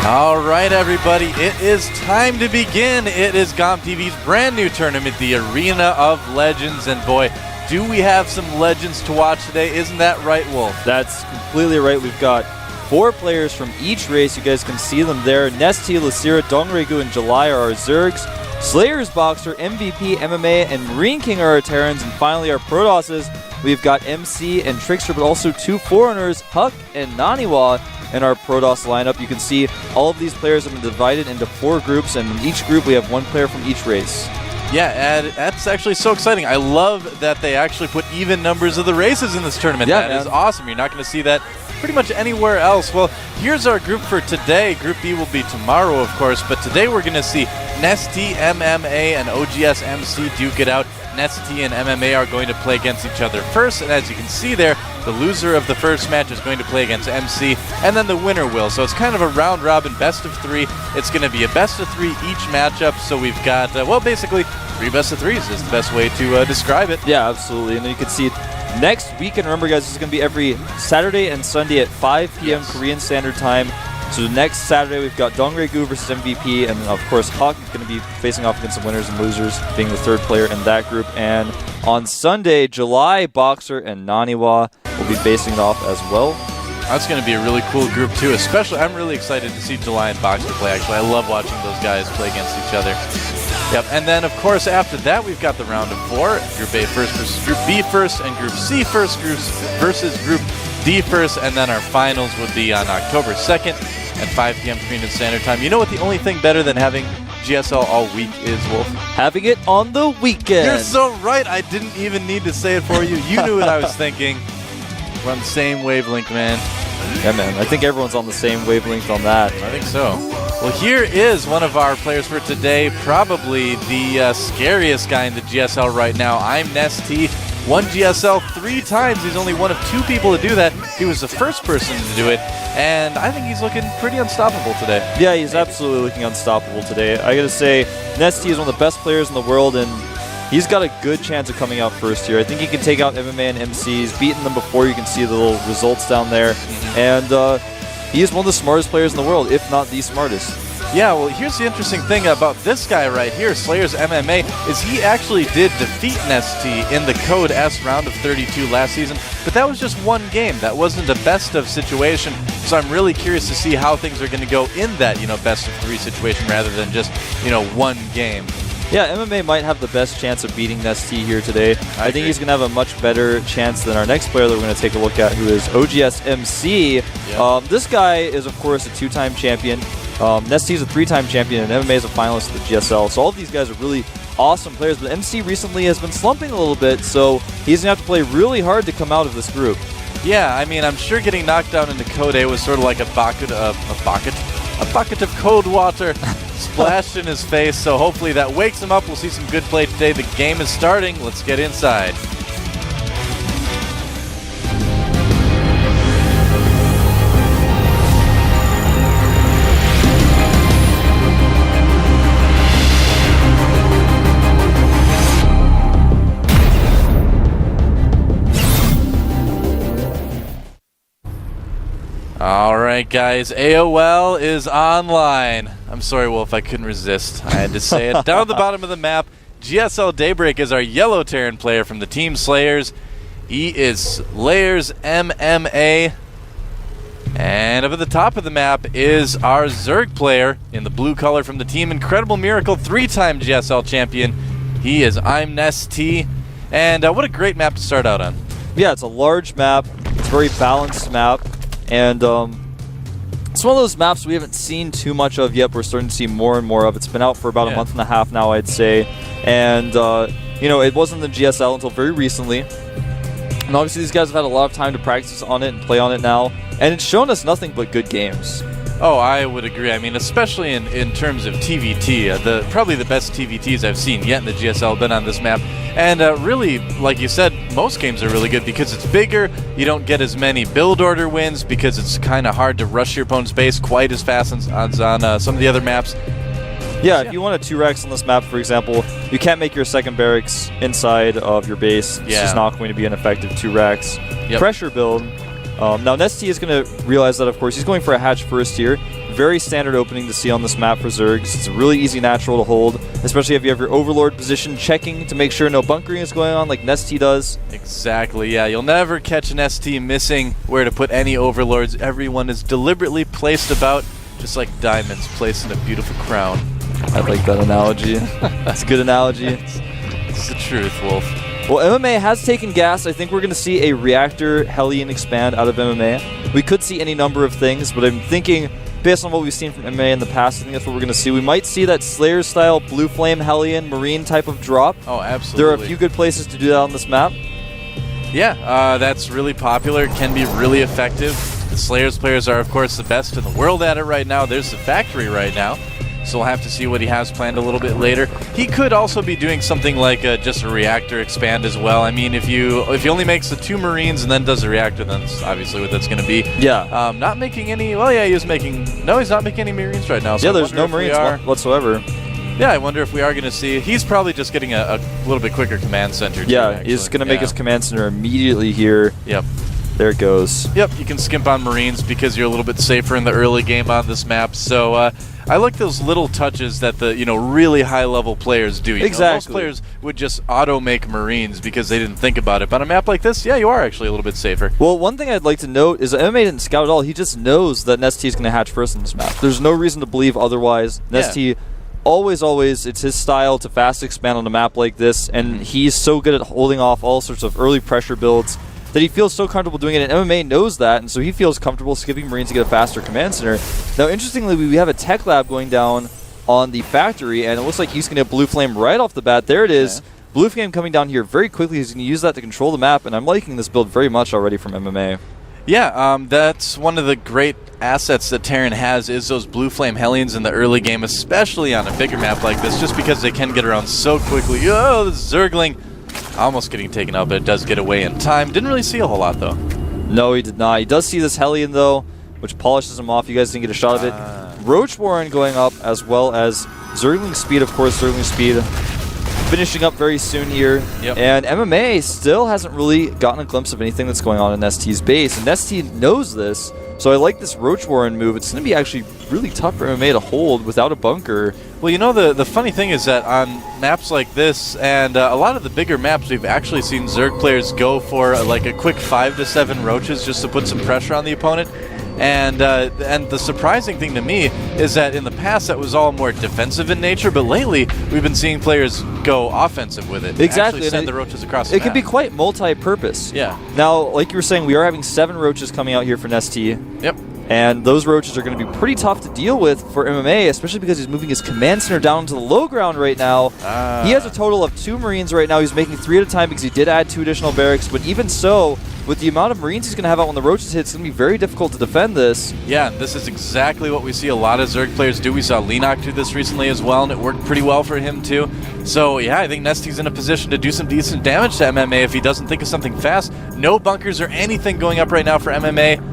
All right, everybody, it is time to begin. It is GOM TV's brand new tournament, the Arena of Legends, and boy, do we have some legends to watch today. Isn't that right, Wolf? That's completely right. We've got 4 players from each race. You guys can see them there. NesTea, Lacira, Dongregu, and July are our Zergs. Slayers, Boxer, MVP, MMA, and Marine King are our Terrans. And finally, our Protosses. We've got MC and Trickster, but also 2 Foreigners, Huck and Naniwa, in our Protoss lineup. You can see all of these players have been divided into 4 groups, and in each group we have 1 player from each race. Yeah, and that's actually so exciting. I love that they actually put even numbers of the races in this tournament. Yeah, that is awesome. You're not going to see that pretty much anywhere else. Well, here's our group for today. Group B will be tomorrow, of course, but today we're going to see NesTea, MMA, and OGS MC duke it out. NesTea and MMA are going to play against each other first, and as you can see there, the loser of the first match is going to play against MC, and then the winner will. So it's kind of a round-robin best of 3. It's going to be a best of 3 each matchup, so we've got, well, basically 3 best of 3s is the best way to describe it. Yeah, absolutely. And then you can see next weekend, remember guys, this is going to be every Saturday and Sunday at 5 p.m. Yes. Korean Standard Time. So next Saturday we've got Dongregu versus MVP, and then of course Huck is going to be facing off against the winners and losers, being the 3rd player in that group. And on Sunday, July, Boxer, and Naniwa will be facing it off as well. That's going to be a really cool group too, especially I'm really excited to see July and Boxer play. Actually, I love watching those guys play against each other. Yep, and then of course after that we've got the round of 4, Group A first versus Group B first, and Group C first versus Group D first, and then our finals would be on October 2nd at 5 p.m. Korean Standard Time. You know what the only thing better than having GSL all week is, Wolf? Having it on the weekend. You're so right. I didn't even need to say it for you. You knew what I was thinking. We're on the same wavelength, man. Yeah, man. I think everyone's on the same wavelength on that. I think so. Well, here is one of our players for today, probably the scariest guy in the GSL right now. I'm NesTea. Won GSL 3 times. He's only one of 2 people to do that. He was the first person to do it, and I think he's looking pretty unstoppable today. Yeah, he's absolutely looking unstoppable today. I gotta say, NesTea is one of the best players in the world, and he's got a good chance of coming out first here. I think he can take out MMA and MC. He's beaten them before. You can see the little results down there. And he is one of the smartest players in the world, if not the smartest. Yeah, well, here's the interesting thing about this guy right here, Slayers MMA, is he actually did defeat NesTea in the Code S round of 32 last season, but that was just 1 game. That wasn't a best of situation, so I'm really curious to see how things are going to go in that, best of 3 situation rather than just, 1 game. Yeah, MMA might have the best chance of beating NesTea here today. I think he's going to have a much better chance than our next player that we're going to take a look at, who is OGS MC. Yep. This guy is, of course, a 2-time champion. NesTea is a 3-time champion, and MMA is a finalist at the GSL. So all of these guys are really awesome players, but MC recently has been slumping a little bit, so he's going to have to play really hard to come out of this group. Yeah, I mean, I'm sure getting knocked down into Code A was sort of like a bucket of cold water splashed in his face, so hopefully that wakes him up. We'll see some good play today. The game is starting. Let's get inside. All right, guys, AOL is online. I'm sorry, Wolf, I couldn't resist. I had to say it. Down at the bottom of the map, GSL Daybreak is our yellow Terran player from the team Slayers. He is Slayers MMA. And up at the top of the map is our Zerg player in the blue color from the team Incredible Miracle, 3-time GSL champion. He is I'm NesTea. And what a great map to start out on. Yeah, it's a large map. It's a very balanced map. And it's one of those maps we haven't seen too much of yet. We're starting to see more and more of. It's been out for about a month and a half now, I'd say. And, it wasn't the GSL until very recently. And obviously these guys have had a lot of time to practice on it and play on it now. And it's shown us nothing but good games. Oh, I would agree. I mean, especially in terms of TVT, probably the best TVTs I've seen yet in the GSL have been on this map. And really, like you said, most games are really good because it's bigger. You don't get as many build order wins because it's kind of hard to rush your opponent's base quite as fast as on some of the other maps. Yeah, if you want a 2-Rex on this map, for example, you can't make your second barracks inside of your base. It's just not going to be an effective 2-Rex. Pressure build. Now NesTea is going to realize that, of course, he's going for a hatch first here. Very standard opening to see on this map for Zergs. It's a really easy natural to hold, especially if you have your Overlord position checking to make sure no bunkering is going on like NesTea does. Exactly, yeah. You'll never catch an ST missing where to put any Overlords. Everyone is deliberately placed about, just like diamonds placed in a beautiful crown. I like that analogy. That's a good analogy. It's the truth, Wolf. Well, MMA has taken gas. I think we're going to see a Reactor Hellion expand out of MMA. We could see any number of things, but I'm thinking, based on what we've seen from MMA in the past, I think that's what we're going to see. We might see that Slayer-style Blue Flame Hellion Marine type of drop. Oh, absolutely. There are a few good places to do that on this map. Yeah, that's really popular. Can be really effective. The Slayers players are, of course, the best in the world at it right now. There's the factory right now. So we'll have to see what he has planned a little bit later. He could also be doing something like just a reactor expand as well. I mean, if he only makes the 2 Marines and then does a reactor, then that's obviously what that's going to be. Yeah. Not making any. Well, yeah, he is making. No, he's not making any Marines right now. So yeah, there's no Marines whatsoever. Yeah, I wonder if we are going to see. He's probably just getting a little bit quicker command center. Yeah, he's going to make his command center immediately here. Yep. There it goes. Yep, you can skimp on Marines because you're a little bit safer in the early game on this map. So I like those little touches that the really high-level players do. Exactly. Most players would just auto-make Marines because they didn't think about it. But on a map like this, yeah, you are actually a little bit safer. Well, one thing I'd like to note is that MMA didn't scout at all. He just knows that NesTea is going to hatch first in this map. There's no reason to believe otherwise. NesTea, always, it's his style to fast expand on a map like this, and he's so good at holding off all sorts of early pressure builds that he feels so comfortable doing it, and MMA knows that, and so he feels comfortable skipping Marines to get a faster command center. Now, interestingly, we have a tech lab going down on the factory, and it looks like he's going to get Blue Flame right off the bat. There it is. Okay. Blue Flame coming down here very quickly. He's going to use that to control the map, and I'm liking this build very much already from MMA. Yeah, that's one of the great assets that Terran has is those Blue Flame Hellions in the early game, especially on a bigger map like this, just because they can get around so quickly. Oh, the Zergling almost getting taken out, but it does get away in time. Didn't really see a whole lot, though. No, he did not. He does see this Hellion, though, which polishes him off. You guys didn't get a shot of it. Roach Warren going up, as well as Zergling Speed, of course. Zergling Speed finishing up very soon here. Yep. And MMA still hasn't really gotten a glimpse of anything that's going on in NesTea's base. And NesTea knows this, so I like this Roach Warren move. It's going to be actually really tough for MMA to hold without a bunker. Well, the funny thing is that on maps like this and a lot of the bigger maps, we've actually seen Zerg players go for like a quick 5 to 7 roaches just to put some pressure on the opponent. And the surprising thing to me is that in the past that was all more defensive in nature, but lately we've been seeing players go offensive with it. Exactly. Actually send the roaches across the map. It can be quite multi-purpose. Yeah. Now, like you were saying, we are having 7 roaches coming out here for NesTea. Yep. And those roaches are going to be pretty tough to deal with for MMA, especially because he's moving his command center down to the low ground right now. He has a total of 2 Marines right now. He's making 3 at a time because he did add 2 additional barracks. But even so, with the amount of Marines he's going to have out when the roaches hit, it's going to be very difficult to defend this. Yeah, this is exactly what we see a lot of Zerg players do. We saw Lenok do this recently as well, and it worked pretty well for him too. So yeah, I think NesTea's in a position to do some decent damage to MMA if he doesn't think of something fast. No bunkers or anything going up right now for MMA.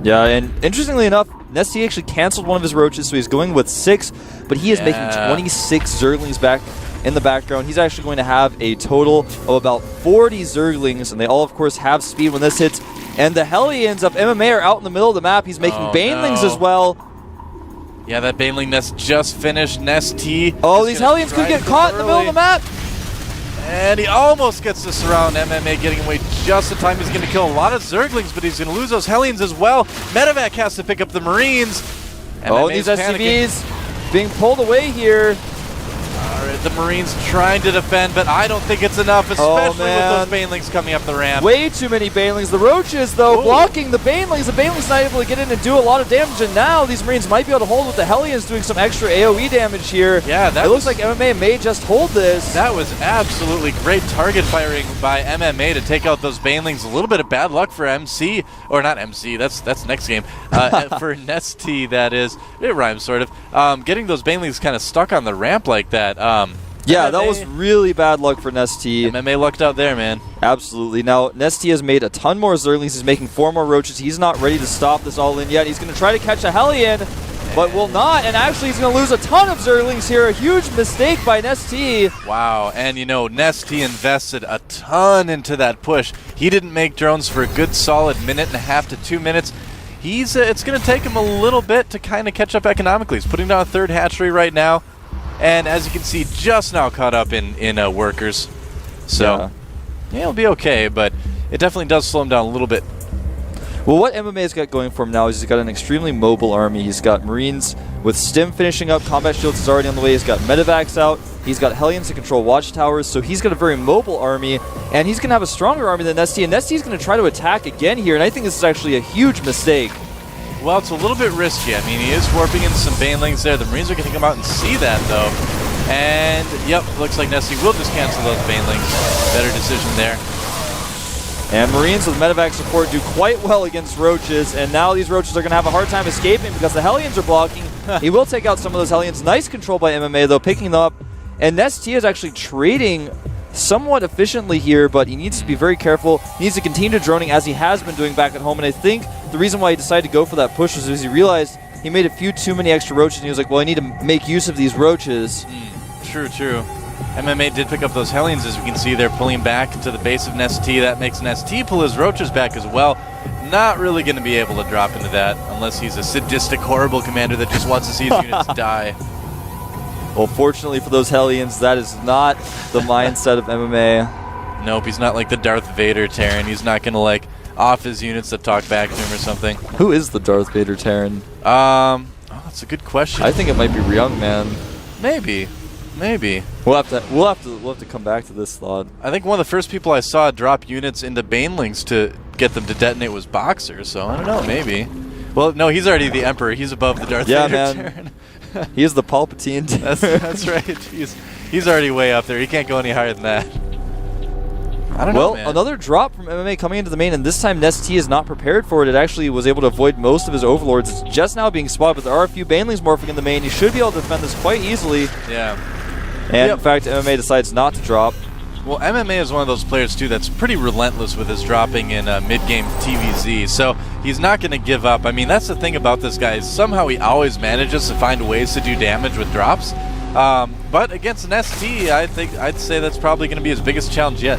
Yeah, and interestingly enough, NesTea actually canceled one of his roaches, so he's going with 6, but he is making 26 Zerglings back in the background. He's actually going to have a total of about 40 Zerglings, and they all, of course, have speed when this hits. And the Hellions of MMA are out in the middle of the map. He's making Banelings as well. Yeah, that Baneling nest just finished. NesTea. Oh, these Hellions could get caught in the middle of the map. And he almost gets to surround MMA, getting away just in time. He's going to kill a lot of Zerglings, but he's going to lose those Hellions as well. Medevac has to pick up the Marines. MMA's these SCVs being pulled away here. All right, the Marines trying to defend, but I don't think it's enough, especially with those Banelings coming up the ramp. Way too many Banelings. The Roaches, though, blocking the Banelings. The Banelings not able to get in and do a lot of damage, and now these Marines might be able to hold with the Hellions doing some extra AoE damage here. Yeah, it looks like MMA may just hold this. That was absolutely great target firing by MMA to take out those Banelings. A little bit of bad luck for MC, or not MC, that's next game. For NesTea, that is. It rhymes, sort of. Getting those Banelings kind of stuck on the ramp like that. Yeah, that was really bad luck for NesTea. MMA lucked out there, man. Absolutely. Now, NesTea has made a ton more Zerglings. He's making 4 more Roaches. He's not ready to stop this all in yet. He's going to try to catch a Hellion. but will not. And actually, he's going to lose a ton of Zerglings here. A huge mistake by NesTea. Wow, and you know, NesTea invested a ton into that push. He didn't make drones for a good solid 1.5 to 2 minutes. It's going to take him a little bit to kind of catch up economically. He's putting down a 3rd hatchery right now, and as you can see, just now caught up in workers. So, yeah, he'll be okay, but it definitely does slow him down a little bit. Well, what MMA's got going for him now is he's got an extremely mobile army. He's got Marines with Stim finishing up. Combat Shields is already on the way. He's got Medivacs out. He's got Hellions to control watchtowers. So he's got a very mobile army, and he's going to have a stronger army than NesTea. And NesTea's going to try to attack again here, and I think this is actually a huge mistake. Well, it's a little bit risky. I mean, he is warping in some Banelings there. The Marines are going to come out and see that, though. And, yep, looks like NesTea will just cancel those Banelings. Better decision there. And Marines with medevac support do quite well against Roaches, and now these Roaches are going to have a hard time escaping because the Hellions are blocking. He will take out some of those Hellions. Nice control by MMA, though, picking them up. And NesTea is actually trading somewhat efficiently here, but he needs to be very careful. He needs to continue droning as he has been doing back at home, and I think the reason why he decided to go for that push was because he realized he made a few too many extra Roaches, and he was like, well, I need to make use of these Roaches. True. MMA did pick up those Hellions, as we can see. They're pulling back to the base of NesTea. That makes NesTea pull his Roaches back as well. Not really going to be able to drop into that unless he's a sadistic, horrible commander that just wants to see his units die. Well, fortunately for those Hellions, that is not the mindset of MMA. Nope, he's not like the Darth Vader Terran. He's not going to, like, off his units that talk back to him or something. Who is the Darth Vader Terran? Oh, that's a good question. I think it might be Ryung, man. Maybe. We'll have to come back to this thought. I think one of the first people I saw drop units into Banelings to get them to detonate was Boxer, so I don't know, maybe. Well, no, he's already the Emperor. He's above the Darth Vader Terran. He is the Palpatine. That's right. He's already way up there. He can't go any higher than that. I don't know, man. Another drop from MMA coming into the main, and this time NesTea is not prepared for it. It actually was able to avoid most of his Overlords. It's just now being spotted, but there are a few Banelings morphing in the main. He should be able to defend this quite easily. Yeah. And in fact, MMA decides not to drop. Well, MMA is one of those players, too, that's pretty relentless with his dropping in mid-game TVZ, so he's not going to give up. I mean, that's the thing about this guy, is somehow he always manages to find ways to do damage with drops. But against NesTea, I'd say that's probably going to be his biggest challenge yet.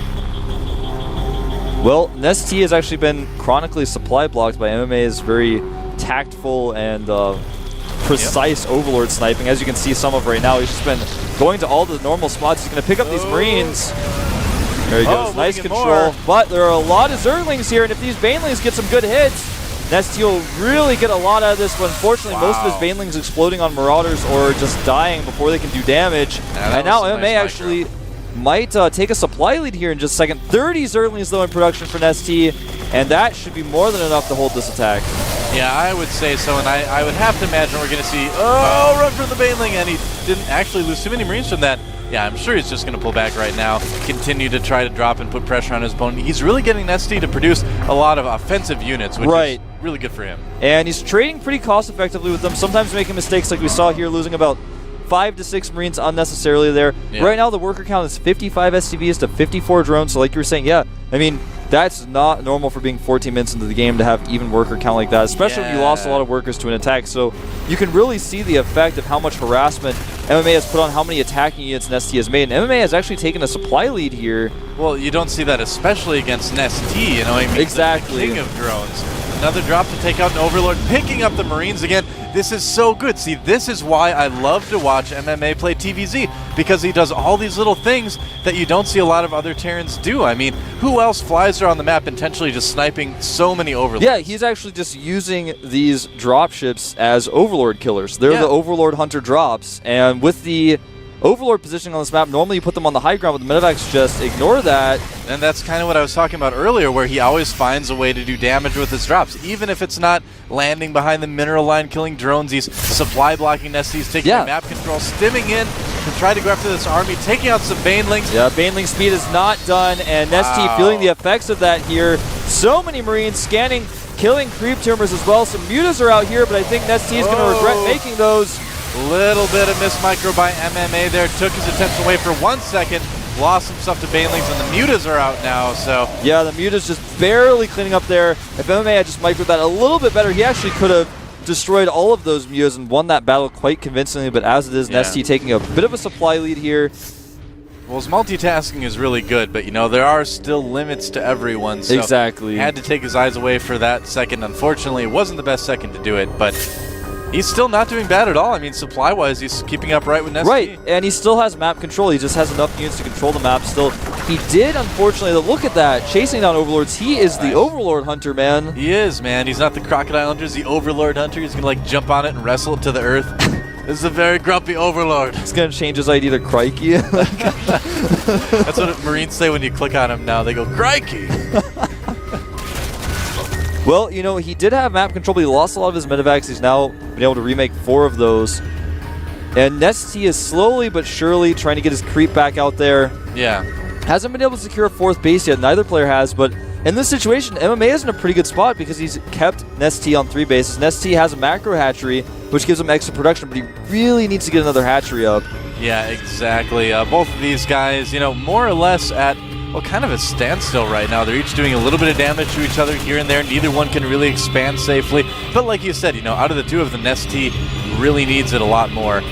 Well, NesTea has actually been chronically supply blocked by MMA's very tactful and precise Overlord sniping, as you can see some of right now. He's just been going to all the normal spots. He's going to pick up these Marines. There he goes. Nice control. But there are a lot of Zerglings here, and if these Banelings get some good hits, NesTea will really get a lot out of this, but unfortunately most of his Banelings exploding on Marauders or just dying before they can do damage. And now MMA actually might take a supply lead here in just a second. 30 Zerglings though in production for NesTea, and that should be more than enough to hold this attack. Yeah, I would say so, and I would have to imagine we're going to see, run for the Baneling, and he didn't actually lose too many Marines from that. Yeah, I'm sure he's just going to pull back right now, continue to try to drop and put pressure on his opponent. He's really getting NesTea to produce a lot of offensive units, which is really good for him. And he's trading pretty cost-effectively with them, sometimes making mistakes like we saw here, losing about 5 to 6 Marines unnecessarily there. Yeah. Right now, the worker count is 55 SCVs to 54 drones, so like you were saying, yeah, I mean, that's not normal for being 14 minutes into the game to have even worker count like that, especially when you lost a lot of workers to an attack. So you can really see the effect of how much harassment MMA has put on how many attacking units NesTea has made. And MMA has actually taken a supply lead here. Well, you don't see that especially against NesTea, you know what I mean? Exactly. The king of drones. Another drop to take out an Overlord, picking up the Marines again. This is so good. See, this is why I love to watch MMA play TVZ, because he does all these little things that you don't see a lot of other Terrans do. I mean, who else flies around the map intentionally just sniping so many Overlords? Yeah, he's actually just using these dropships as Overlord killers. They're the Overlord Hunter drops, and with the Overlord positioning on this map, normally you put them on the high ground, but the medevacs just ignore that. And that's kind of what I was talking about earlier, where he always finds a way to do damage with his drops. Even if it's not landing behind the mineral line, killing drones, he's supply blocking NesTea's, taking map control, stimming in to try to go after this army, taking out some Banelings. Yeah, Baneling speed is not done, and NesTea feeling the effects of that here. So many Marines scanning, killing creep tumors as well. Some mutas are out here, but I think NesTea is going to regret making those. Little bit of miss micro by MMA there, took his attention away for 1 second, lost himself to Banelings, and the mutas are out now, so. Yeah, the mutas just barely cleaning up there. If MMA had just microed that a little bit better, he actually could have destroyed all of those Mews and won that battle quite convincingly, but as it is, NesTea taking a bit of a supply lead here. Well, his multitasking is really good, but, you know, there are still limits to everyone. So exactly. Had to take his eyes away for that second. Unfortunately, it wasn't the best second to do it, but he's still not doing bad at all. I mean, supply-wise, he's keeping up right with NesTea. Right, and he still has map control. He just has enough units to control the map still. He did, unfortunately, look at that, chasing down Overlords. He is the Overlord Hunter, man. He is, man. He's not the Crocodile Hunter. He's the Overlord Hunter. He's going to, like, jump on it and wrestle it to the earth. This is a very grumpy Overlord. He's going to change his ID to Crikey. That's what Marines say when you click on him now. They go, Crikey! Well, you know, he did have map control, but he lost a lot of his medevacs. He's now been able to remake 4 of those. And NesTea is slowly but surely trying to get his creep back out there. Yeah. Hasn't been able to secure a 4th base yet. Neither player has, but in this situation, MMA is in a pretty good spot because he's kept NesTea on 3 bases. NesTea has a macro hatchery, which gives him extra production, but he really needs to get another hatchery up. Yeah, exactly. Both of these guys, you know, more or less at, well, kind of a standstill right now. They're each doing a little bit of damage to each other here and there. Neither one can really expand safely. But like you said, you know, out of the two of them, NesTea really needs it a lot more.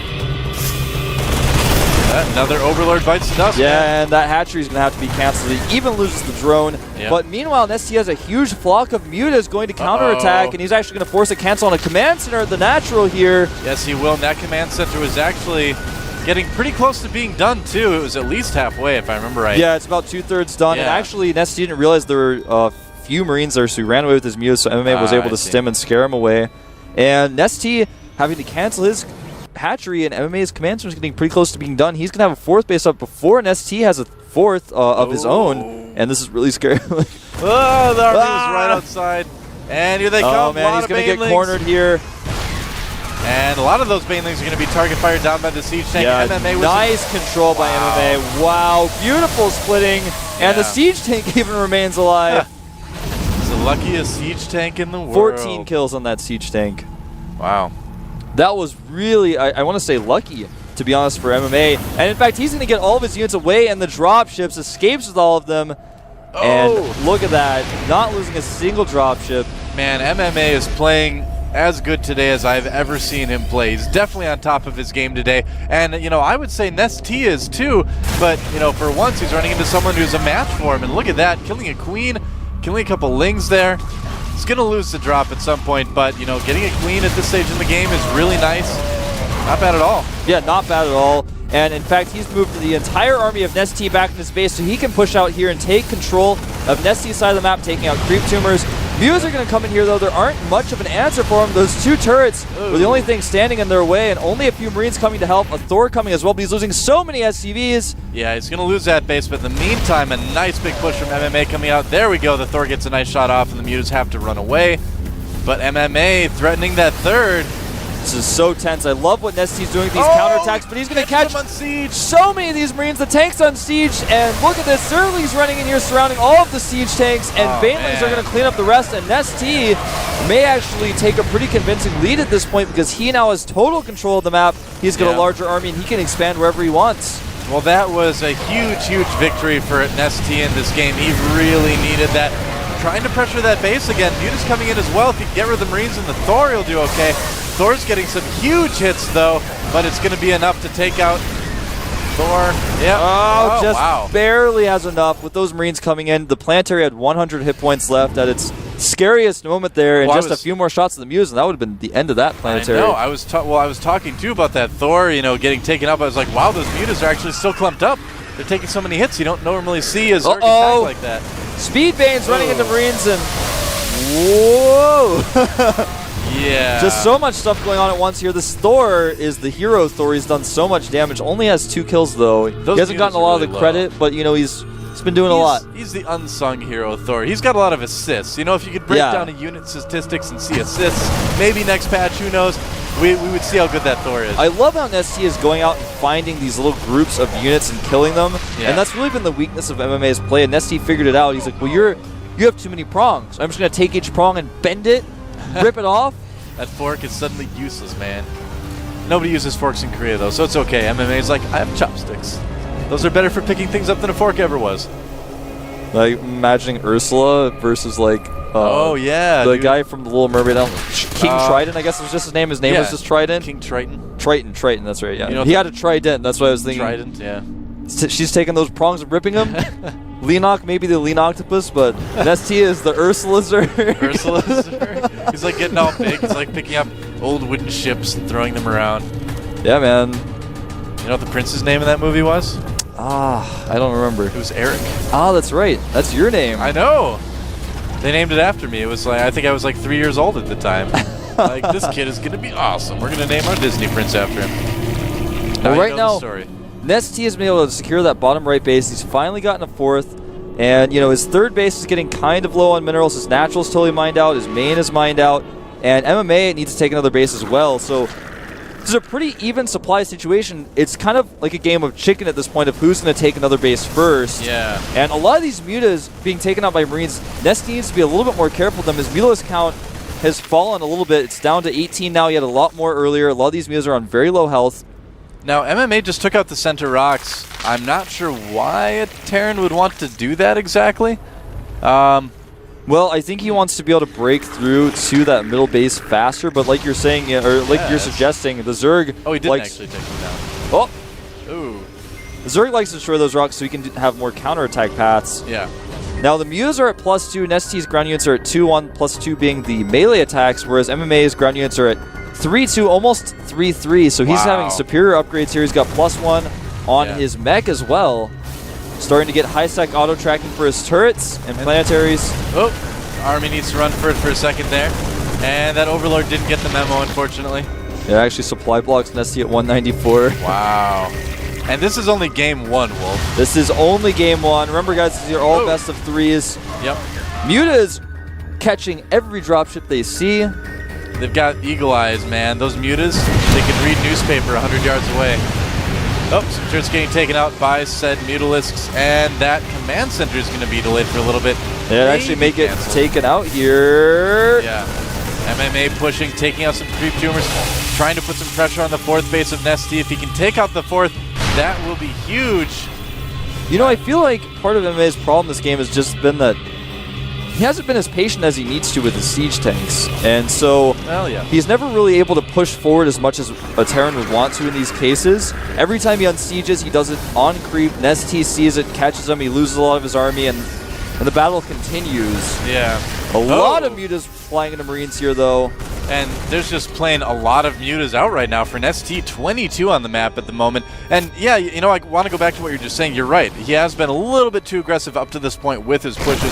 Another Overlord bites the dust. Yeah, and that hatchery is going to have to be canceled. He even loses the drone. Yep. But meanwhile, NesTea has a huge flock of mutas going to counterattack, and he's actually going to force a cancel on a command center at the natural here. Yes, he will. And that command center was actually getting pretty close to being done, too. It was at least halfway, if I remember right. Yeah, it's about 2/3 done. Yeah. And actually, NesTea didn't realize there were a few Marines there, so he ran away with his mutas, so MMA was able to stem and scare him away. And NesTea having to cancel his hatchery, and MMA's command center is getting pretty close to being done. He's going to have a 4th base up before NesTea has a 4th of his own, and this is really scary. Oh, the army was right outside. And here they come. Oh, man, he's going to get cornered here. And a lot of those banelings are going to be target fired down by the siege tank. Yeah, MMA was nice control by MMA. Wow, beautiful splitting. And the siege tank even remains alive. It's the luckiest siege tank in the world. 14 kills on that siege tank. Wow. That was really, I want to say, lucky, to be honest, for MMA. And in fact, he's going to get all of his units away, and the dropships escapes with all of them. Oh. And look at that, not losing a single dropship. Man, MMA is playing as good today as I've ever seen him play. He's definitely on top of his game today. And, you know, I would say NesTea is too, but, you know, for once he's running into someone who's a match for him. And look at that, killing a queen, killing a couple lings there. He's going to lose the drop at some point, but, you know, getting a queen at this stage in the game is really nice. Not bad at all. Yeah, not bad at all. And in fact, he's moved the entire army of NesTea back in his base so he can push out here and take control of NesTea's side of the map, taking out creep tumors. Mews are going to come in here, though. There aren't much of an answer for him. Those 2 turrets were the only thing standing in their way, and only a few Marines coming to help. A Thor coming as well, but he's losing so many SCVs. Yeah, he's going to lose that base, but in the meantime, a nice big push from MMA coming out. There we go. The Thor gets a nice shot off, and the Mews have to run away. But MMA threatening that 3rd. This is so tense. I love what NesTea's doing with these counterattacks, but he's going to catch on siege. So many of these Marines. The tank's on siege, and look at this. Zerling's running in here surrounding all of the siege tanks, and Banelings are going to clean up the rest, and NesTea may actually take a pretty convincing lead at this point because he now has total control of the map. He's got a larger army, and he can expand wherever he wants. Well, that was a huge, huge victory for NesTea in this game. He really needed that. Trying to pressure that base again. Mutas coming in as well. If he can get rid of the Marines and the Thor, he'll do okay. Thor's getting some huge hits, though, but it's going to be enough to take out Thor. Yeah. Oh, just barely has enough. With those Marines coming in, the planetary had 100 hit points left at its scariest moment there, and just a few more shots of the Mews, and that would have been the end of that planetary. I know. I was talking, too, about that Thor, you know, getting taken up. I was like, wow, those Mutas are actually still clumped up. They're taking so many hits you don't normally see as Zerg attack like that. Speedbane's running into Marines, and whoa! Yeah. Just so much stuff going on at once here. This Thor is the hero Thor. He's done so much damage. Only has 2 kills, though. He hasn't gotten a lot of the credit, but, you know, he's been doing a lot. He's the unsung hero Thor. He's got a lot of assists. You know, if you could break down a unit statistics and see assists, maybe next patch, who knows, we would see how good that Thor is. I love how NesTea is going out and finding these little groups of units and killing them, and that's really been the weakness of MMA's play, and NesTea figured it out. He's like, well, you have too many prongs. I'm just going to take each prong and bend it, rip it off. That fork is suddenly useless, man. Nobody uses forks in Korea, though, so it's okay. MMA's like, I have chopsticks. Those are better for picking things up than a fork ever was. Like, imagining Ursula versus, like, oh, yeah. the guy from The Little Mermaid. King Trident, I guess was just his name. His name was just Trident. King Triton. Triton, that's right, yeah. You know he had a trident, that's what I was thinking. Trident, yeah. She's taking those prongs and ripping them. Leenock, maybe the Lean Octopus, but NesTea is the Ursula Zerg. Ursula Zerg. He's like getting all big. He's like picking up old wooden ships and throwing them around. Yeah, man. You know what the prince's name in that movie was? I don't remember. It was Eric. That's right. That's your name. I know. They named it after me. It was like, I think I was like 3 years old at the time. Like, this kid is going to be awesome. We're going to name our Disney prince after him. Well, right now, story. NesTea has been able to secure that bottom right base. He's finally gotten a fourth. And, you know, his third base is getting kind of low on minerals. His natural is totally mined out. His main is mined out. And MMA needs to take another base as well. So this is a pretty even supply situation. It's kind of like a game of chicken at this point of who's going to take another base first. Yeah. And a lot of these mutas being taken out by Marines, NesTea needs to be a little bit more careful with them. His mutas count has fallen a little bit. It's down to 18 now. He had a lot more earlier. A lot of these mutas are on very low health. Now, MMA just took out the center rocks. I'm not sure why a Terran would want to do that exactly. Well, I think he wants to be able to break through to that middle base faster, but like you're saying, or like you're suggesting, the Zerg... Oh, he didn't actually take him down. Oh! Ooh. The Zerg likes to destroy those rocks so he can have more counterattack paths. Yeah. Now, the mutas are at +2. NesTea's ground units are at 2-1, +2 being the melee attacks, whereas MMA's ground units are at 3-2, almost 3-3. So he's having superior upgrades here. He's got +1 on his mech as well. Starting to get high-sec auto-tracking for his turrets and planetaries. Oh, Army needs to run for it for a second there. And that Overlord didn't get the memo, unfortunately. Yeah, actually supply blocks NesTea at 194. Wow. And this is only game 1, Wolf. This is only game 1. Remember, guys, these are all best of 3s. Yep. Muta is catching every dropship they see. They've got eagle eyes, man. Those mutas, they can read newspaper 100 yards away. Oh, some turrets getting taken out by said mutalisks, and that command center is going to be delayed for a little bit. Yeah, actually make it taken out here. Yeah. MMA pushing, taking out some creep tumors, trying to put some pressure on the fourth base of NesTea. If he can take out the fourth, that will be huge. You know, I feel like part of MMA's problem this game has just been that he hasn't been as patient as he needs to with his siege tanks. And so he's never really able to push forward as much as a Terran would want to in these cases. Every time he unsieges, he does it on creep. NesTea sees it, catches him, he loses a lot of his army, and the battle continues. Yeah. A lot of mutas flying into Marines here, though. And there's just playing a lot of mutas out right now for NesTea, 22 on the map at the moment. And yeah, you know, I want to go back to what you're just saying. You're right. He has been a little bit too aggressive up to this point with his pushes.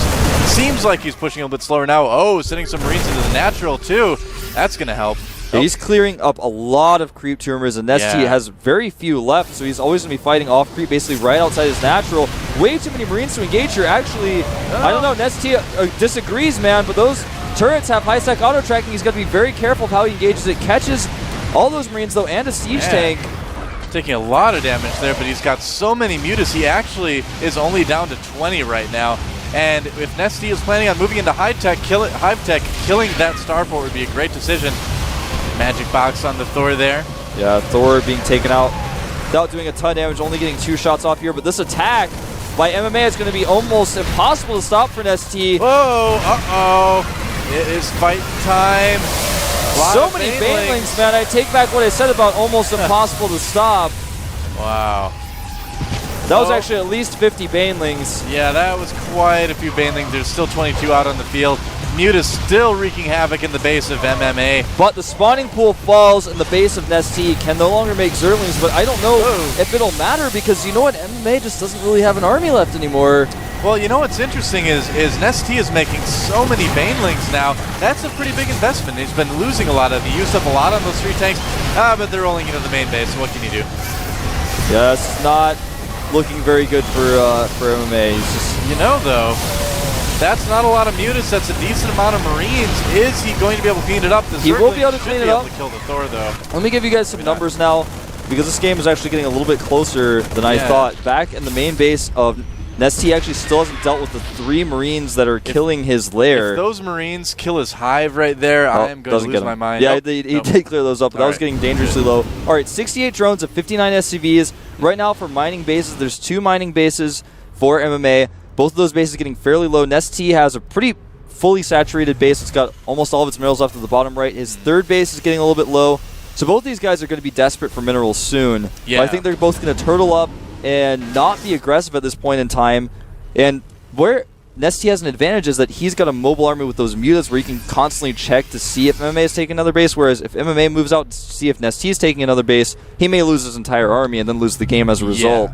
Seems like he's pushing a little bit slower now. Oh, sending some Marines into the natural, too. That's going to help. Yeah, he's clearing up a lot of creep tumors, and NesTea has very few left, so he's always going to be fighting off creep, basically right outside his natural. Way too many Marines to engage here. Actually, I don't know, NesTea disagrees, man, but those turrets have high-sec auto-tracking. He's got to be very careful of how he engages it. Catches all those Marines, though, and a siege tank. Taking a lot of damage there, but he's got so many mutas, he actually is only down to 20 right now. And if NesTea is planning on moving into Hive-Tech, killing that starport would be a great decision. Magic box on the Thor there. Yeah, Thor being taken out without doing a ton of damage, only getting 2 shots off here. But this attack by MMA is going to be almost impossible to stop for NesTea. Whoa, uh-oh. It is fight time. So many banelings, man. I take back what I said about almost impossible to stop. Wow. That was actually at least 50 banelings. Yeah, that was quite a few banelings. There's still 22 out on the field. Muta's still wreaking havoc in the base of MMA. But the spawning pool falls and the base of NesTea can no longer make Zerglings, but I don't know if it'll matter because you know what? MMA just doesn't really have an army left anymore. Well, you know what's interesting is NesTea is making so many banelings now. That's a pretty big investment. He's been losing a lot of them. He used up a lot on those 3 tanks, but they're rolling into the main base, so what can you do? Yeah, it's not looking very good for MMA. He's just, you know, though, that's not a lot of mutas. That's a decent amount of Marines. Is he going to be able to clean it up? He will be able to clean it up. To kill the Thor, though. Let me give you guys some numbers now, because this game is actually getting a little bit closer than I thought. Back in the main base of NesTea actually still hasn't dealt with the 3 Marines that are killing his lair. If those Marines kill his hive right there, I am going to lose my mind. Yeah, he did clear those up, but that was getting dangerously low. All right, 68 drones of 59 SCVs. Right now for mining bases, there's 2 mining bases for MMA. Both of those bases getting fairly low. NesTea has a pretty fully saturated base. It's got almost all of its minerals left at the bottom right. His third base is getting a little bit low. So both these guys are going to be desperate for minerals soon. Yeah. But I think they're both going to turtle up and not be aggressive at this point in time. And where NesTea has an advantage is that he's got a mobile army with those mutants where he can constantly check to see if MMA is taking another base, whereas if MMA moves out to see if NesTea is taking another base, he may lose his entire army and then lose the game as a result.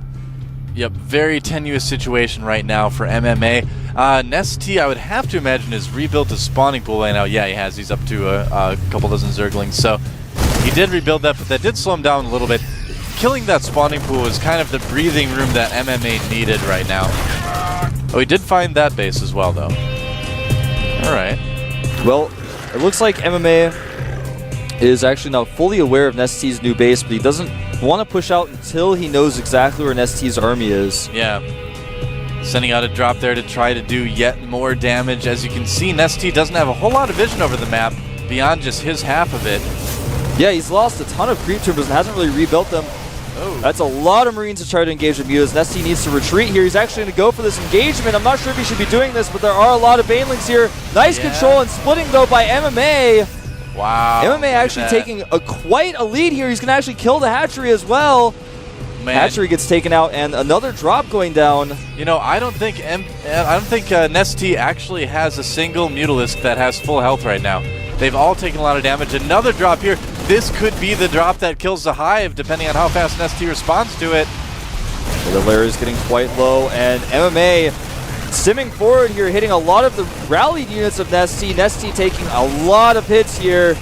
Yep, very tenuous situation right now for MMA. NesTea, I would have to imagine, has rebuilt his spawning pool right now. Yeah, he has. He's up to a couple dozen Zerglings. So he did rebuild that, but that did slow him down a little bit. Killing that spawning pool is kind of the breathing room that MMA needed right now. Oh, he did find that base as well, though. All right. Well, it looks like MMA is actually now fully aware of NesTea's new base, but he doesn't want to push out until he knows exactly where NesTea's army is. Yeah. Sending out a drop there to try to do yet more damage. As you can see, NesTea doesn't have a whole lot of vision over the map beyond just his half of it. Yeah, he's lost a ton of creep troopers and hasn't really rebuilt them. Oh. That's a lot of Marines to try to engage with mutants. NesTea needs to retreat here. He's actually going to go for this engagement. I'm not sure if he should be doing this, but there are a lot of Banelings here. Nice control and splitting, though, by MMA. Wow. MMA actually taking quite a lead here. He's going to actually kill the hatchery as well. Man. Hatchery gets taken out, and another drop going down. You know, I don't think NesTea actually has a single Mutalisk that has full health right now. They've all taken a lot of damage. Another drop here. This could be the drop that kills the Hive, depending on how fast NesTea responds to it. The layer is getting quite low, and MMA simming forward here, hitting a lot of the rallied units of NesTea. NesTea taking a lot of hits here.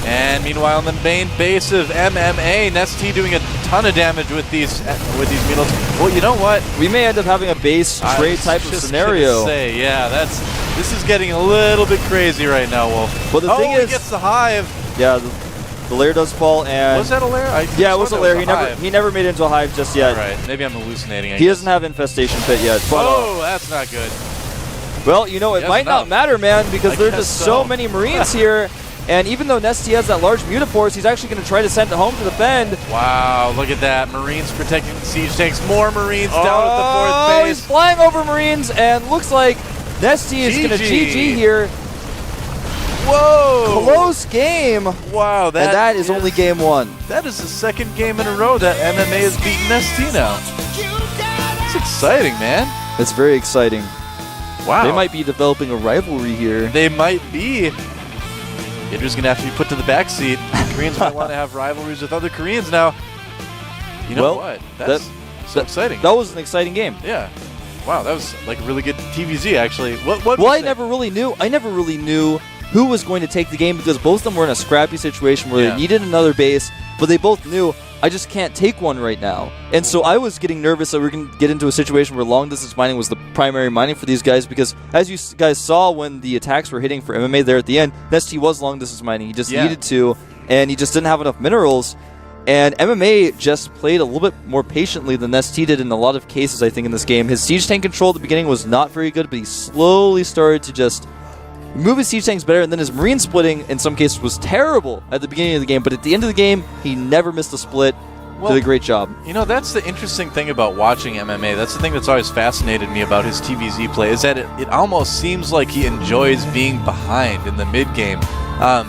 And meanwhile, in the main base of MMA, NesTea doing a ton of damage with these mutants. Well, you know what? We may end up having a base trade type of scenario. Say, yeah, this is getting a little bit crazy right now, Wolf. But the thing is, he gets the Hive. Yeah, the lair does fall, and was that a lair? Yeah, it was a lair. He never made it into a hive just yet. All right, maybe I'm hallucinating. He doesn't have infestation pit yet. But, that's not good. Well, you know, it might not matter, man, because there are just so many Marines here. And even though NesTea has that large Mutaforce, he's actually going to try to send it home to defend. Wow, look at that. Marines protecting the siege tanks. More Marines down at the fourth base. He's flying over Marines, and looks like NesTea is going to GG here. Whoa! Close game. Wow, that is only game one. That is the second game in a row that MMA has beaten NesTea now. It's exciting, man. It's very exciting. Wow. They might be developing a rivalry here. They might be. Idri's going to have to be put to the back seat. Koreans might want to have rivalries with other Koreans now. You know what? That's so exciting. That was an exciting game. Yeah. Wow, that was like a really good TVZ, actually. I never really knew who was going to take the game because both of them were in a scrappy situation where they needed another base, but they both knew, I just can't take one right now. And so I was getting nervous that we were going to get into a situation where long-distance mining was the primary mining for these guys because, as you guys saw when the attacks were hitting for MMA there at the end, NesTea was long-distance mining. He just needed to, and he just didn't have enough minerals. And MMA just played a little bit more patiently than NesTea did in a lot of cases, I think, in this game. His siege tank control at the beginning was not very good, but he slowly started to just move his siege tanks better, and then his marine splitting in some cases was terrible at the beginning of the game, but at the end of the game, he never missed a split. Did a great job. You know, that's the interesting thing about watching MMA. That's the thing that's always fascinated me about his TVZ play, is that it almost seems like he enjoys being behind in the mid-game.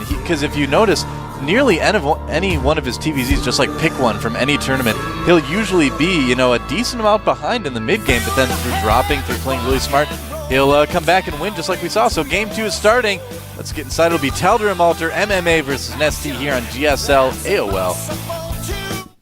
Because if you notice, nearly any one of his TVZs, just like pick one from any tournament, he'll usually be, a decent amount behind in the mid-game, but then through dropping, through playing really smart, he'll come back and win just like we saw. So game 2 is starting. Let's get inside. It'll be Telder and Malter, MMA versus NesTea here on GSL AOL.